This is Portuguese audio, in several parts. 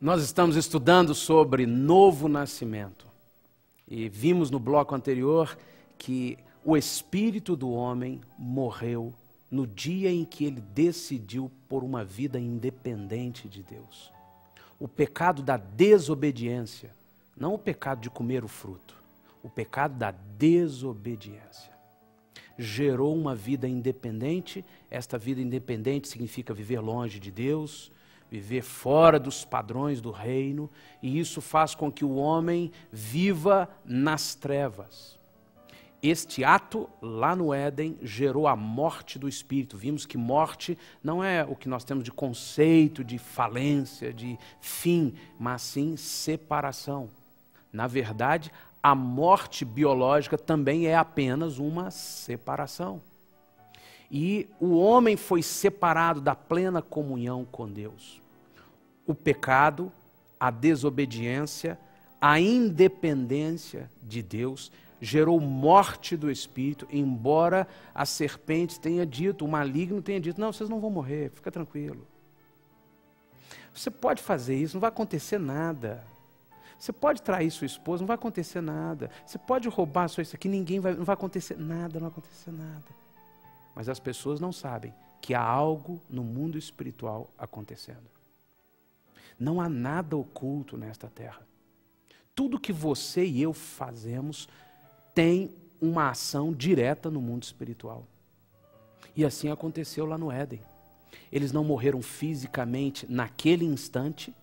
Nós estamos estudando sobre novo nascimento e vimos no bloco anterior que o espírito do homem morreu no dia em que ele decidiu por uma vida independente de Deus. O pecado da desobediência, não o pecado de comer o fruto, o pecado da desobediência. Gerou uma vida independente. Esta vida independente significa viver longe de Deus, viver fora dos padrões do reino, e isso faz com que o homem viva nas trevas. Este ato lá no Éden gerou a morte do espírito. Vimos que morte não é o que nós temos de conceito, de falência, de fim, mas sim separação. Na verdade, a morte biológica também é apenas uma separação. E o homem foi separado da plena comunhão com Deus. O pecado, a desobediência, a independência de Deus gerou morte do espírito, embora a serpente tenha dito, o maligno tenha dito, não, vocês não vão morrer, fica tranquilo. Você pode fazer isso, não vai acontecer nada. Você pode trair sua esposa, não vai acontecer nada. Você pode roubar isso aqui, não vai acontecer nada, não vai acontecer nada. Mas as pessoas não sabem que há algo no mundo espiritual acontecendo. Não há nada oculto nesta terra. Tudo que você e eu fazemos tem uma ação direta no mundo espiritual. E assim aconteceu lá no Éden. Eles não morreram fisicamente naquele instante,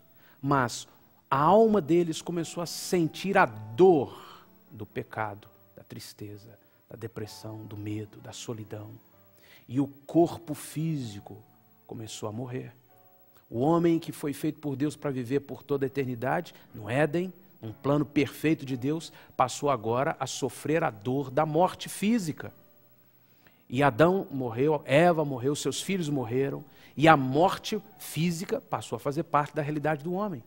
mas a alma deles começou a sentir a dor do pecado, da tristeza, da depressão, do medo, da solidão. E o corpo físico começou a morrer. O homem que foi feito por Deus para viver por toda a eternidade, no Éden, um plano perfeito de Deus, passou agora a sofrer a dor da morte física. E Adão morreu, Eva morreu, seus filhos morreram, e a morte física passou a fazer parte da realidade do homem.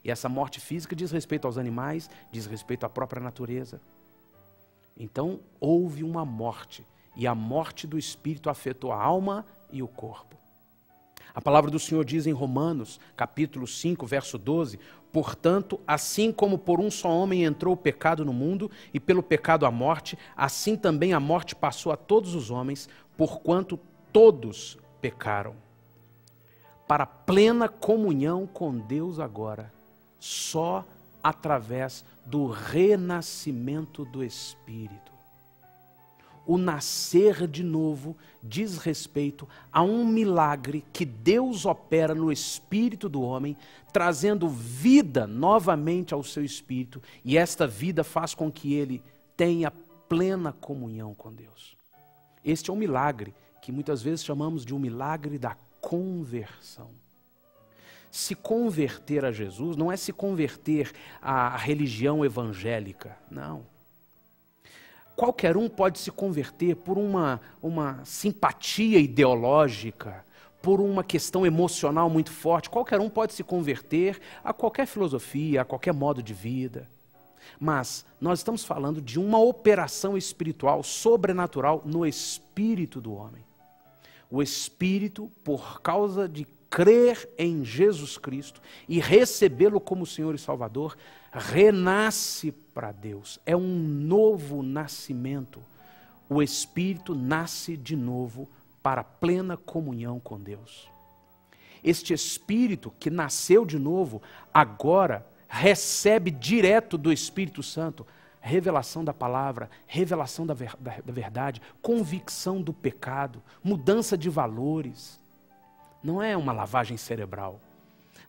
E essa morte física diz respeito aos animais, diz respeito à própria natureza. Então houve uma morte, e a morte do espírito afetou a alma e o corpo. A palavra do Senhor diz em Romanos, capítulo 5, verso 12, portanto, assim como por um só homem entrou o pecado no mundo, e pelo pecado a morte, assim também a morte passou a todos os homens, porquanto todos pecaram. Para plena comunhão com Deus agora, só através do renascimento do Espírito. O nascer de novo diz respeito a um milagre que Deus opera no espírito do homem, trazendo vida novamente ao seu espírito, e esta vida faz com que ele tenha plena comunhão com Deus. Este é um milagre que muitas vezes chamamos de um milagre da conversão. Se converter a Jesus não é se converter à religião evangélica, não. Qualquer um pode se converter por uma simpatia ideológica, por uma questão emocional muito forte. Qualquer um pode se converter a qualquer filosofia, a qualquer modo de vida. Mas nós estamos falando de uma operação espiritual, sobrenatural, no espírito do homem. O espírito, por causa de crer em Jesus Cristo e recebê-lo como Senhor e Salvador, renasce para Deus. É um novo nascimento. O Espírito nasce de novo para plena comunhão com Deus. Este Espírito que nasceu de novo, agora recebe direto do Espírito Santo revelação da palavra, revelação da verdade, convicção do pecado, mudança de valores. Não é uma lavagem cerebral,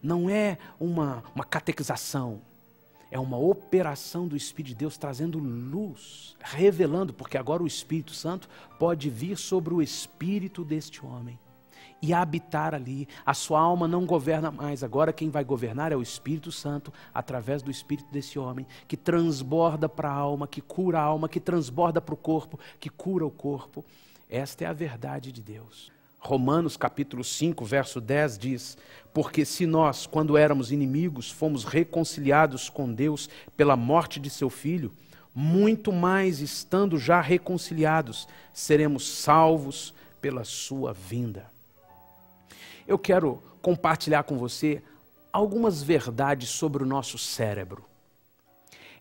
não é uma catequização, é uma operação do Espírito de Deus trazendo luz, revelando, porque agora o Espírito Santo pode vir sobre o espírito deste homem e habitar ali. A sua alma não governa mais, agora quem vai governar é o Espírito Santo, através do espírito desse homem, que transborda para a alma, que cura a alma, que transborda para o corpo, que cura o corpo. Esta é a verdade de Deus. Romanos capítulo 5, verso 10 diz, porque se nós, quando éramos inimigos, fomos reconciliados com Deus pela morte de seu Filho, muito mais, estando já reconciliados, seremos salvos pela sua vinda. Eu quero compartilhar com você algumas verdades sobre o nosso cérebro.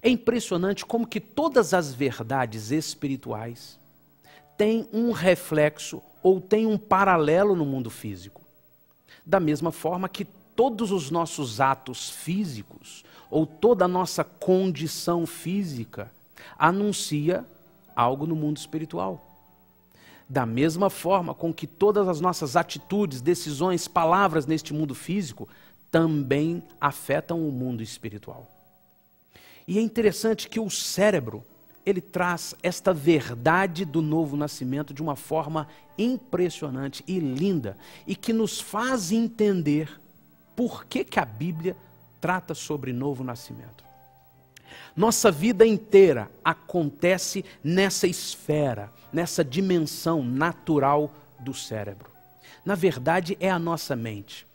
É impressionante como que todas as verdades espirituais têm um reflexo ou têm um paralelo no mundo físico. Da mesma forma que todos os nossos atos físicos ou toda a nossa condição física anuncia algo no mundo espiritual. Da mesma forma com que todas as nossas atitudes, decisões, palavras neste mundo físico também afetam o mundo espiritual. E é interessante que o cérebro, ele traz esta verdade do novo nascimento de uma forma impressionante e linda, e que nos faz entender por que a Bíblia trata sobre novo nascimento. Nossa vida inteira acontece nessa esfera, nessa dimensão natural do cérebro. Na verdade, é a nossa mente.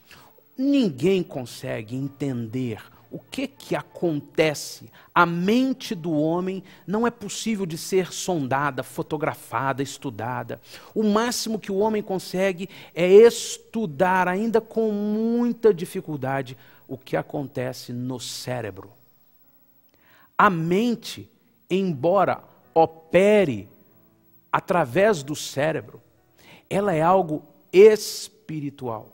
Ninguém consegue entender o que acontece. A mente do homem não é possível de ser sondada, fotografada, estudada. O máximo que o homem consegue é estudar, ainda com muita dificuldade, o que acontece no cérebro. A mente, embora opere através do cérebro, ela é algo espiritual.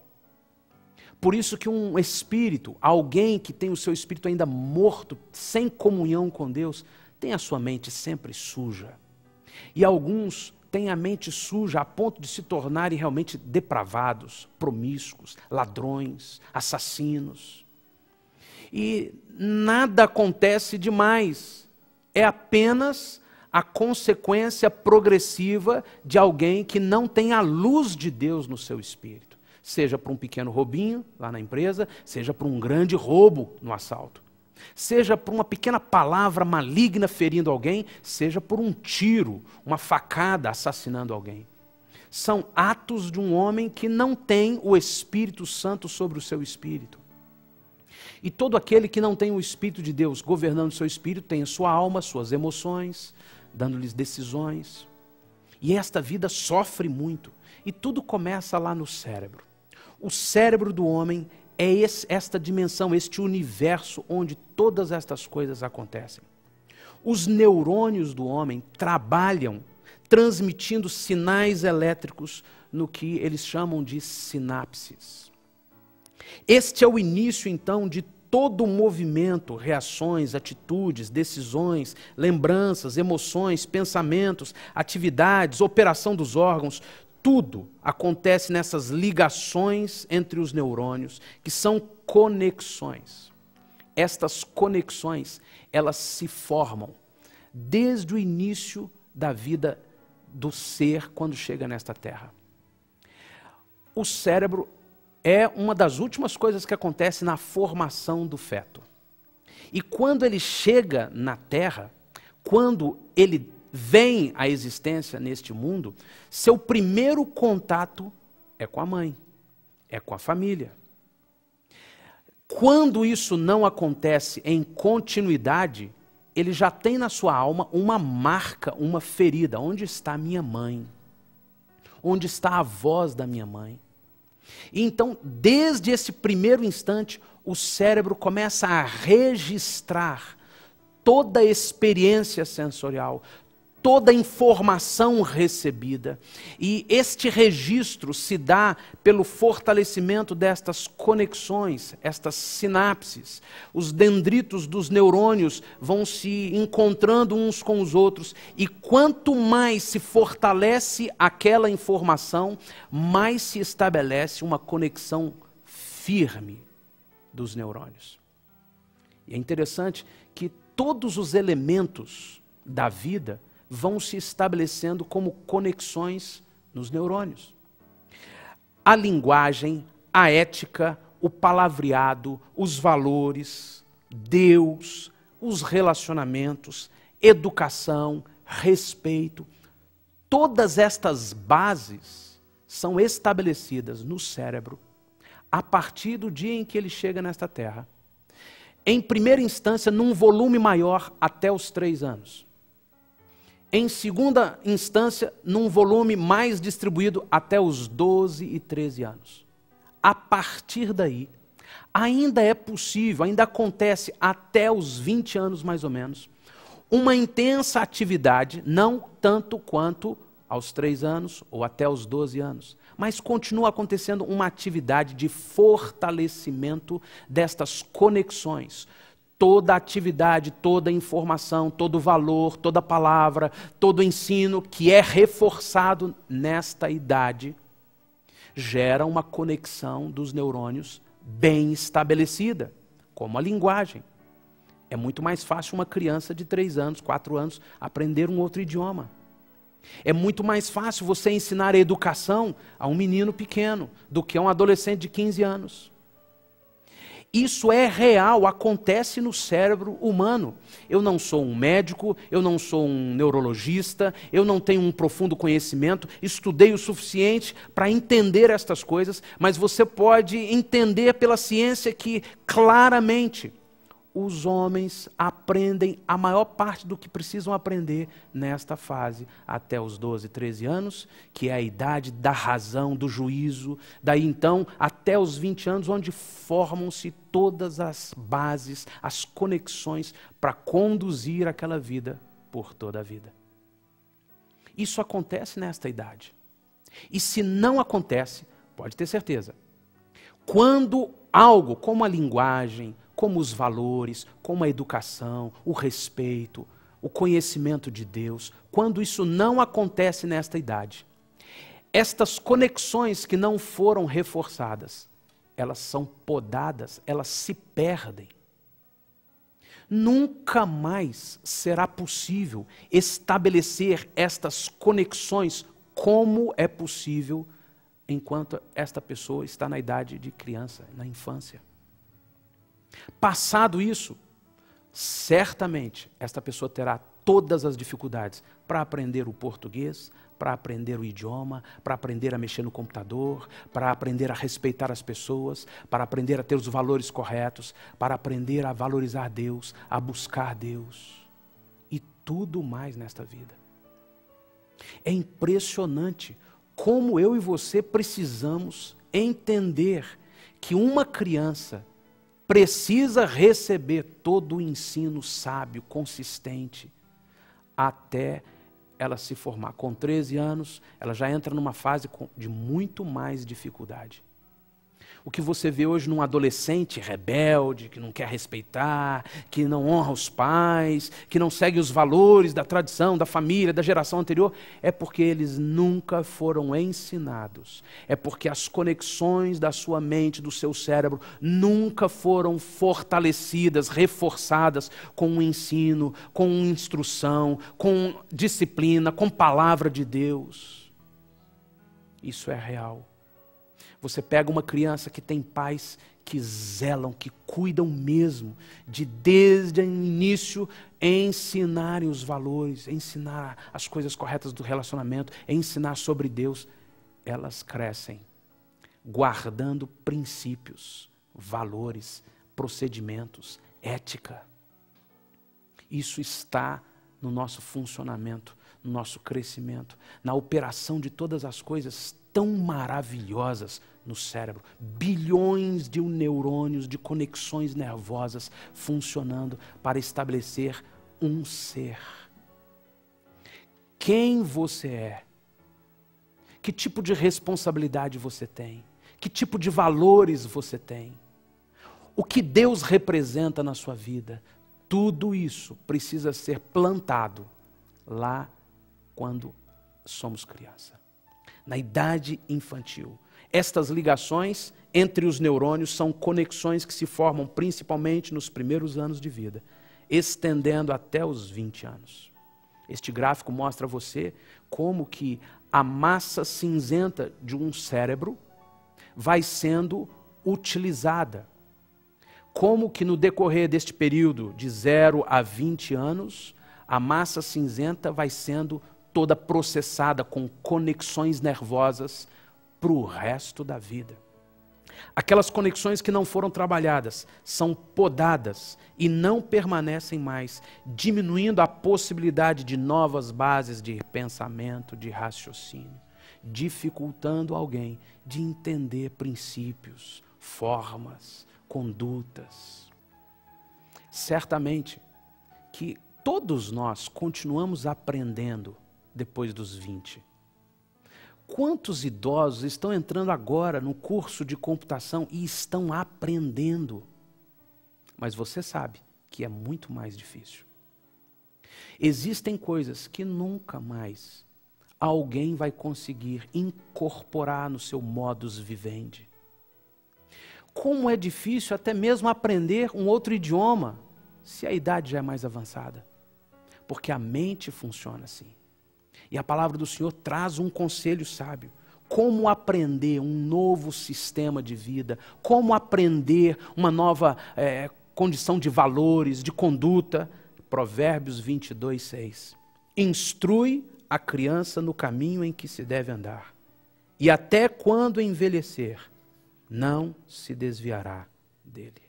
Por isso que um espírito, alguém que tem o seu espírito ainda morto, sem comunhão com Deus, tem a sua mente sempre suja. E alguns têm a mente suja a ponto de se tornarem realmente depravados, promíscuos, ladrões, assassinos. E nada acontece demais. É apenas a consequência progressiva de alguém que não tem a luz de Deus no seu espírito. Seja por um pequeno roubinho lá na empresa, seja por um grande roubo no assalto. Seja por uma pequena palavra maligna ferindo alguém, seja por um tiro, uma facada assassinando alguém. São atos de um homem que não tem o Espírito Santo sobre o seu espírito. E todo aquele que não tem o Espírito de Deus governando o seu espírito, tem a sua alma, suas emoções, dando-lhes decisões. E esta vida sofre muito. E tudo começa lá no cérebro. O cérebro do homem é esta dimensão, este universo onde todas estas coisas acontecem. Os neurônios do homem trabalham transmitindo sinais elétricos no que eles chamam de sinapses. Este é o início, então, de todo o movimento, reações, atitudes, decisões, lembranças, emoções, pensamentos, atividades, operação dos órgãos. Tudo acontece nessas ligações entre os neurônios, que são conexões. Estas conexões, elas se formam desde o início da vida do ser quando chega nesta terra. O cérebro é uma das últimas coisas que acontece na formação do feto. E quando ele chega na terra, quando ele vem à existência neste mundo, seu primeiro contato é com a mãe, é com a família. Quando isso não acontece em continuidade, ele já tem na sua alma uma marca, uma ferida. Onde está minha mãe? Onde está a voz da minha mãe? E então, desde esse primeiro instante, o cérebro começa a registrar toda a experiência sensorial, toda a informação recebida. E este registro se dá pelo fortalecimento destas conexões, estas sinapses. Os dendritos dos neurônios vão se encontrando uns com os outros. E quanto mais se fortalece aquela informação, mais se estabelece uma conexão firme dos neurônios. E é interessante que todos os elementos da vida vão se estabelecendo como conexões nos neurônios. A linguagem, a ética, o palavreado, os valores, Deus, os relacionamentos, educação, respeito, todas estas bases são estabelecidas no cérebro a partir do dia em que ele chega nesta terra. Em primeira instância, num volume maior até os 3 anos. Em segunda instância, num volume mais distribuído até os 12 e 13 anos. A partir daí, Ainda é possível, ainda acontece até os 20 anos mais ou menos, uma intensa atividade, não tanto quanto aos 3 anos ou até os 12 anos, mas continua acontecendo uma atividade de fortalecimento destas conexões. Toda atividade, toda informação, todo valor, toda palavra, todo ensino que é reforçado nesta idade, gera uma conexão dos neurônios bem estabelecida, como a linguagem. É muito mais fácil uma criança de 3 anos, 4 anos, aprender um outro idioma. É muito mais fácil você ensinar a educação a um menino pequeno do que a um adolescente de 15 anos. Isso é real, acontece no cérebro humano. Eu não sou um médico, eu não sou um neurologista, eu não tenho um profundo conhecimento, estudei o suficiente para entender estas coisas, mas você pode entender pela ciência que claramente os homens aprendem a maior parte do que precisam aprender nesta fase, até os 12, 13 anos, que é a idade da razão, do juízo, daí então até os 20 anos, onde formam-se todas as bases, as conexões para conduzir aquela vida por toda a vida. Isso acontece nesta idade. E se não acontece, pode ter certeza, quando algo como a linguagem, como os valores, como a educação, o respeito, o conhecimento de Deus, quando isso não acontece nesta idade, estas conexões que não foram reforçadas, elas são podadas, elas se perdem. Nunca mais será possível estabelecer estas conexões como é possível enquanto esta pessoa está na idade de criança, na infância. Passado isso, certamente esta pessoa terá todas as dificuldades para aprender o português, para aprender o idioma, para aprender a mexer no computador, para aprender a respeitar as pessoas, para aprender a ter os valores corretos, para aprender a valorizar Deus, a buscar Deus e tudo mais nesta vida. É impressionante como eu e você precisamos entender que uma criança precisa receber todo o ensino sábio, consistente, até ela se formar. Com 13 anos, ela já entra numa fase de muito mais dificuldade. O que você vê hoje num adolescente rebelde, que não quer respeitar, que não honra os pais, que não segue os valores da tradição, da família, da geração anterior, é porque eles nunca foram ensinados. É porque as conexões da sua mente, do seu cérebro, nunca foram fortalecidas, reforçadas com um ensino, com instrução, com disciplina, com palavra de Deus. Isso é real. Você pega uma criança que tem pais que zelam, que cuidam mesmo de desde o início ensinarem os valores, ensinar as coisas corretas do relacionamento, ensinar sobre Deus. Elas crescem guardando princípios, valores, procedimentos, ética. Isso está no nosso funcionamento, no nosso crescimento, na operação de todas as coisas tão maravilhosas no cérebro. Bilhões de neurônios, de conexões nervosas funcionando para estabelecer um ser. Quem você é? Que tipo de responsabilidade você tem? Que tipo de valores você tem? O que Deus representa na sua vida? Tudo isso precisa ser plantado lá quando somos criança, na idade infantil. Estas ligações entre os neurônios são conexões que se formam principalmente nos primeiros anos de vida, estendendo até os 20 anos. Este gráfico mostra a você como que a massa cinzenta de um cérebro vai sendo utilizada. Como que no decorrer deste período de 0 a 20 anos, a massa cinzenta vai sendo toda processada com conexões nervosas para o resto da vida. Aquelas conexões que não foram trabalhadas são podadas e não permanecem mais, diminuindo a possibilidade de novas bases de pensamento, de raciocínio, dificultando alguém de entender princípios, formas, condutas. Certamente que todos nós continuamos aprendendo depois dos 20. Quantos idosos estão entrando agora no curso de computação e estão aprendendo? Mas você sabe que é muito mais difícil. Existem coisas que nunca mais alguém vai conseguir incorporar no seu modus vivendi. Como é difícil até mesmo aprender um outro idioma, se a idade já é mais avançada. Porque a mente funciona assim. E a palavra do Senhor traz um conselho sábio. Como aprender um novo sistema de vida, como aprender uma nova condição de valores, de conduta. Provérbios 22, 6. Instrui a criança no caminho em que se deve andar, e até quando envelhecer, não se desviará dele.